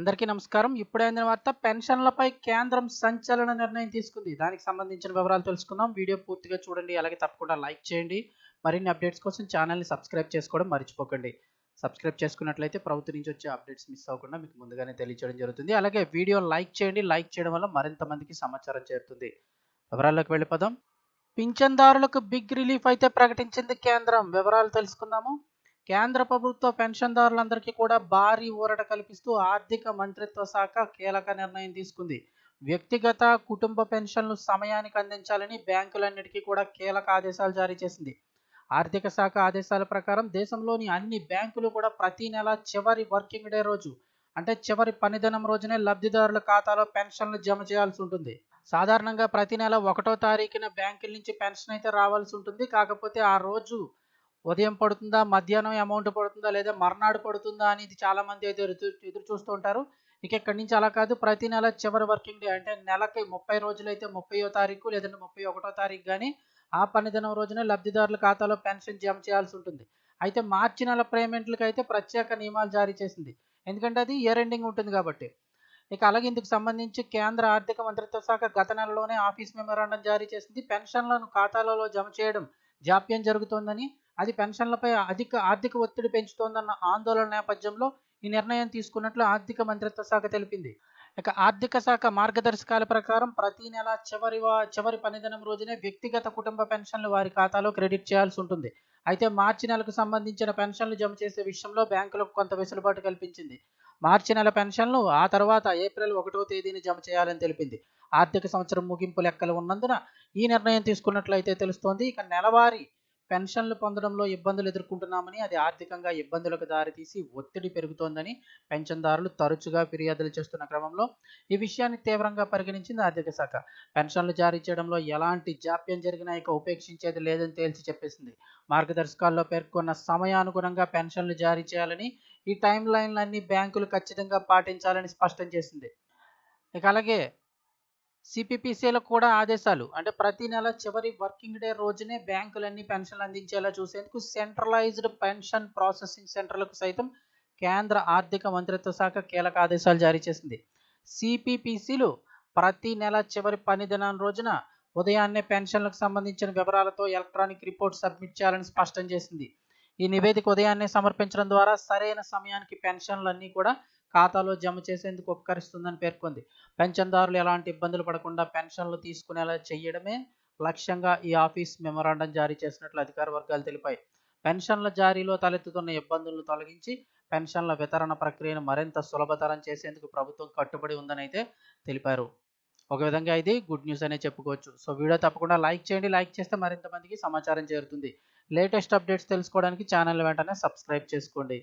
అందరికీ నమస్కారం. ఇప్పుడే అందిన వార్త పెన్షన్లపై కేంద్రం సంచలన నిర్ణయం తీసుకుంది. దానికి సంబంధించిన వివరాలు తెలుసుకుందాం. వీడియో పూర్తిగా చూడండి. అలాగే తప్పకుండా లైక్ చేయండి. మరిన్ని అప్డేట్స్ కోసం ఛానల్‌ని సబ్స్క్రైబ్ చేసుకోవడం మర్చిపోకండి. సబ్స్క్రైబ్ చేసుకున్నట్లయితే ప్రభుత్వం నుంచి వచ్చే అప్డేట్స్ మిస్ అవ్వకుండా మీకు ముందుగానే తెలియజేయడం జరుగుతుంది. అలాగే వీడియో లైక్ చేయండి. లైక్ చేయడం వల్ల మరింత మందికి సమాచారం చేరుతుంది. వివరాల్లోకి వెళ్ళిపోదాం. పింఛన్దారులకు బిగ్ రిలీఫ్ అయితే ప్రకటించింది కేంద్రం. వివరాలు తెలుసుకుందాము. కేంద్ర ప్రభుత్వ పెన్షన్దారులందరికీ కూడా భారీ ఊరట కల్పిస్తూ ఆర్థిక మంత్రిత్వ శాఖ కీలక నిర్ణయం తీసుకుంది. వ్యక్తిగత, కుటుంబ పెన్షన్లు సమయానికి అందించాలని బ్యాంకులన్నిటికీ కూడా కీలక ఆదేశాలు జారీ చేసింది. ఆర్థిక శాఖ ఆదేశాల ప్రకారం దేశంలోని అన్ని బ్యాంకులు కూడా ప్రతి నెల చివరి వర్కింగ్ డే రోజు అంటే చివరి పనిదినం రోజునే లబ్ధిదారుల ఖాతాలో పెన్షన్లు జమ చేయాల్సి ఉంటుంది. సాధారణంగా ప్రతి నెల 1వ తారీఖున బ్యాంకుల నుంచి పెన్షన్ అయితే రావాల్సి ఉంటుంది. కాకపోతే ఆ రోజు ఉదయం పడుతుందా, మధ్యాహ్నం అమౌంట్ పడుతుందా, లేదా మర్నాడు పడుతుందా అనేది చాలామంది అయితే ఎదురు చూస్తూ ఉంటారు. ఇక ఇక్కడి నుంచి అలా కాదు. ప్రతి నెల చివరి వర్కింగ్ డే అంటే నెలకి 30 రోజులైతే 30వ తారీఖు లేదంటే 31వ తారీఖు గాని ఆ పనిదినం రోజునే లబ్ధిదారుల ఖాతాలో పెన్షన్ జమ చేయాల్సి ఉంటుంది. అయితే మార్చి నెల పేమెంట్లకి అయితే ప్రత్యేక నియమాలు జారీ చేసింది. ఎందుకంటే అది ఇయర్ ఎండింగ్ ఉంటుంది కాబట్టి. ఇక అలాగే ఇందుకు సంబంధించి కేంద్ర ఆర్థిక మంత్రిత్వ శాఖ గత నెలలోనే ఆఫీస్ మెమోరాండం జారీ చేసింది. పెన్షన్లను ఖాతాలలో జమ చేయడం జాప్యం జరుగుతోందని, అది పెన్షన్లపై అధిక ఆర్థిక ఒత్తిడి పెంచుతోందన్న ఆందోళన నేపథ్యంలో ఈ నిర్ణయం తీసుకున్నట్లు ఆర్థిక మంత్రిత్వ శాఖ తెలిపింది. ఇక ఆర్థిక శాఖ మార్గదర్శకాల ప్రకారం ప్రతి నెల చివరి పనిదినం రోజునే వ్యక్తిగత కుటుంబ పెన్షన్లు వారి ఖాతాలో క్రెడిట్ చేయాల్సి ఉంటుంది. అయితే మార్చి నెలకు సంబంధించిన పెన్షన్లు జమ చేసే విషయంలో బ్యాంకులకు కొంత వెసులుబాటు కల్పించింది. మార్చి నెల పెన్షన్లు ఆ తర్వాత ఏప్రిల్ 1వ తేదీన జమ చేయాలని తెలిపింది. ఆర్థిక సంవత్సరం ముగింపు లెక్కలు ఉన్నందున ఈ నిర్ణయం తీసుకున్నట్లయితే తెలుస్తోంది. ఇక నెలవారీ పెన్షన్లు పొందడంలో ఇబ్బందులు ఎదుర్కొంటున్నామని, అది ఆర్థికంగా ఇబ్బందులకు దారితీసి ఒత్తిడి పెరుగుతోందని పెన్షన్దారులు తరచుగా ఫిర్యాదులు చేస్తున్న క్రమంలో ఈ విషయాన్ని తీవ్రంగా పరిగణించింది ఆర్థిక శాఖ. పెన్షన్లు జారీ చేయడంలో ఎలాంటి జాప్యం జరిగినా ఇక ఉపేక్షించేది లేదని తేల్చి చెప్పేసింది. మార్గదర్శకాల్లో పేర్కొన్న సమయానుగుణంగా పెన్షన్లు జారీ చేయాలని, ఈ టైం లైన్లన్నీ బ్యాంకులు ఖచ్చితంగా పాటించాలని స్పష్టం చేసింది. ఇక అలాగే సిపిపిసిలకు కూడా ఆదేశాలు. అంటే ప్రతి నెల చివరి వర్కింగ్ డే రోజునే బ్యాంకులన్నీ పెన్షన్లు అందించేలా చూసేందుకు సెంట్రలైజ్డ్ పెన్షన్ ప్రాసెసింగ్ సెంటర్లకు సైతం కేంద్ర ఆర్థిక మంత్రిత్వ శాఖ కీలక ఆదేశాలు జారీ చేసింది. సిపిపిసిలు ప్రతి నెల చివరి పనిదినం రోజున ఉదయాన్నే పెన్షన్లకు సంబంధించిన వివరాలతో ఎలక్ట్రానిక్ రిపోర్ట్ సబ్మిట్ చేయాలని స్పష్టం చేసింది. ఈ నివేదిక ఉదయాన్నే సమర్పించడం ద్వారా సరైన సమయానికి పెన్షన్లన్నీ కూడా ఖాతాలో జమ చేసేందుకు ఉపకరిస్తుందని పేర్కొంది. పెన్షన్దారులు ఎలాంటి ఇబ్బందులు పడకుండా పెన్షన్లు తీసుకునేలా చేయడమే లక్ష్యంగా ఈ ఆఫీస్ మెమోరాండం జారీ చేసినట్లు అధికార వర్గాలు తెలిపాయి. పెన్షన్ల జారీలో తలెత్తుతున్న ఇబ్బందులను తొలగించి పెన్షన్ల వితరణ ప్రక్రియను మరింత సులభతరం చేసేందుకు ప్రభుత్వం కట్టుబడి ఉందని అయితే తెలిపారు. ఒక విధంగా ఇది గుడ్ న్యూస్ అనే చెప్పుకోవచ్చు. సో వీడియో తప్పకుండా లైక్ చేయండి. లైక్ చేస్తే మరింత మందికి సమాచారం చేరుతుంది. లేటెస్ట్ అప్డేట్స్ తెలుసుకోవడానికి ఛానల్ వెంటనే సబ్స్క్రైబ్ చేసుకోండి.